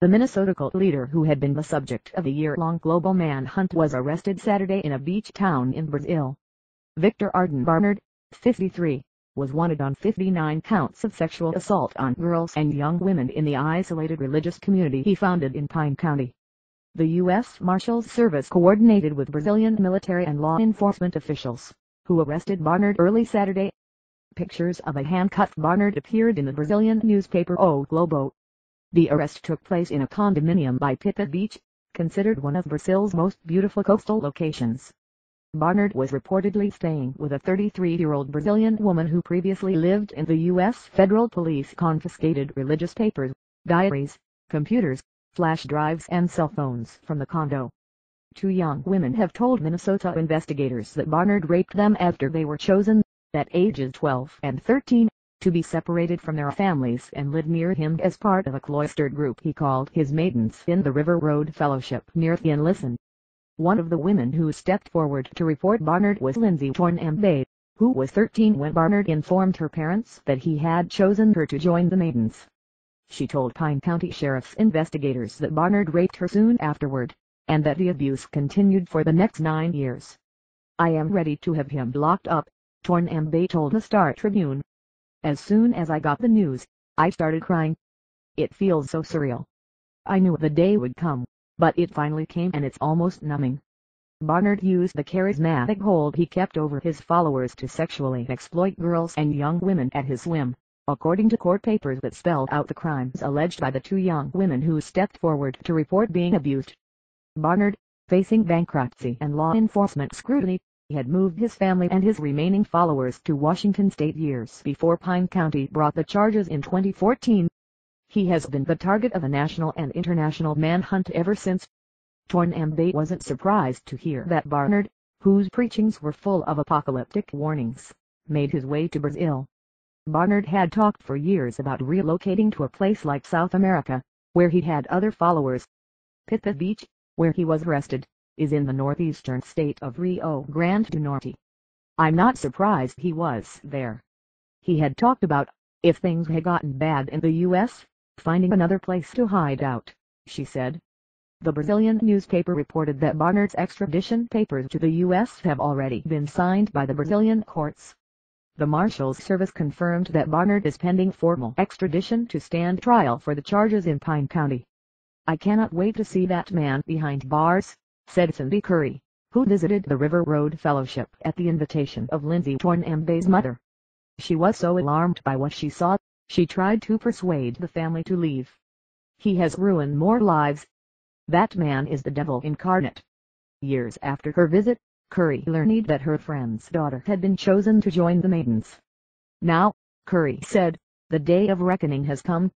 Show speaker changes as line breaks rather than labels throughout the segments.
The Minnesota cult leader who had been the subject of a year-long global manhunt was arrested Saturday in a beach town in Brazil. Victor Arden Barnard, 53, was wanted on 59 counts of sexual assault on girls and young women in the isolated religious community he founded in Pine County. The U.S. Marshals Service coordinated with Brazilian military and law enforcement officials, who arrested Barnard early Saturday. Pictures of a handcuffed Barnard appeared in the Brazilian newspaper O Globo. The arrest took place in a condominium by Pipa Beach, considered one of Brazil's most beautiful coastal locations. Barnard was reportedly staying with a 33-year-old Brazilian woman who previously lived in the U.S. Federal Police confiscated religious papers, diaries, computers, flash drives and cell phones from the condo. Two young women have told Minnesota investigators that Barnard raped them after they were chosen, at ages 12 and 13, to be separated from their families and live near him as part of a cloistered group he called his maidens in the River Road Fellowship near Listen. One of the women who stepped forward to report Barnard was Lindsay Tornambe, who was 13 when Barnard informed her parents that he had chosen her to join the maidens. She told Pine County Sheriff's investigators that Barnard raped her soon afterward, and that the abuse continued for the next 9 years. "I am ready to have him locked up," Tornambe told the Star Tribune. "As soon as I got the news, I started crying. It feels so surreal. I knew the day would come, but it finally came and it's almost numbing." Barnard used the charismatic hold he kept over his followers to sexually exploit girls and young women at his whim, according to court papers that spelled out the crimes alleged by the two young women who stepped forward to report being abused. Barnard, facing bankruptcy and law enforcement scrutiny, had moved his family and his remaining followers to Washington state years before Pine County brought the charges in 2014. He has been the target of a national and international manhunt ever since. Tornambe wasn't surprised to hear that Barnard, whose preachings were full of apocalyptic warnings, made his way to Brazil. Barnard had talked for years about relocating to a place like South America, where he had other followers. Pipa Beach, where he was arrested, is in the northeastern state of Rio Grande do Norte. "I'm not surprised he was there. He had talked about, if things had gotten bad in the U.S., finding another place to hide out," she said. The Brazilian newspaper reported that Barnard's extradition papers to the U.S. have already been signed by the Brazilian courts. The Marshals Service confirmed that Barnard is pending formal extradition to stand trial for the charges in Pine County. "I cannot wait to see that man behind bars," said Cindy Curry, who visited the River Road Fellowship at the invitation of Lindsay Tornambe's mother. She was so alarmed by what she saw, she tried to persuade the family to leave. "He has ruined more lives. That man is the devil incarnate." Years after her visit, Curry learned that her friend's daughter had been chosen to join the maidens. "Now," Curry said, "the day of reckoning has come.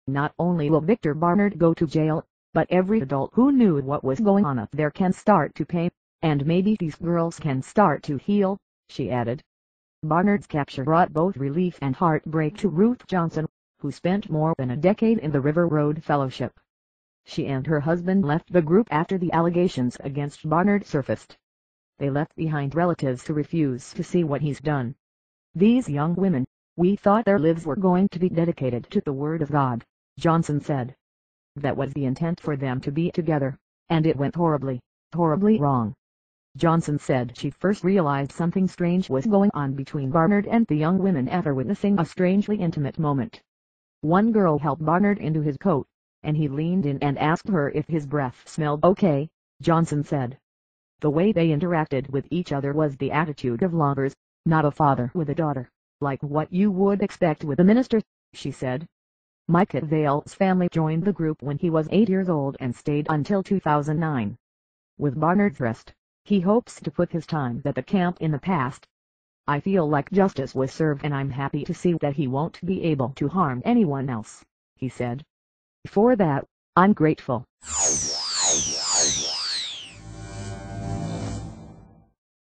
Not only will Victor Barnard go to jail, but every adult who knew what was going on up there can start to pay, and maybe these girls can start to heal," she added. Barnard's capture brought both relief and heartbreak to Ruth Johnson, who spent more than a decade in the River Road Fellowship. She and her husband left the group after the allegations against Barnard surfaced. They left behind relatives who refuse to see what he's done. "These young women, we thought their lives were going to be dedicated to the Word of God," Johnson said. "That was the intent for them to be together, and it went horribly, horribly wrong." Johnson said she first realized something strange was going on between Barnard and the young women after witnessing a strangely intimate moment. One girl helped Barnard into his coat, and he leaned in and asked her if his breath smelled okay, Johnson said. "The way they interacted with each other was the attitude of lovers, not a father with a daughter, like what you would expect with a minister," she said. Micah Vale's family joined the group when he was 8 years old and stayed until 2009. With Barnard's arrest, he hopes to put his time at the camp in the past. "I feel like justice was served and I'm happy to see that he won't be able to harm anyone else," he said. "For that, I'm grateful."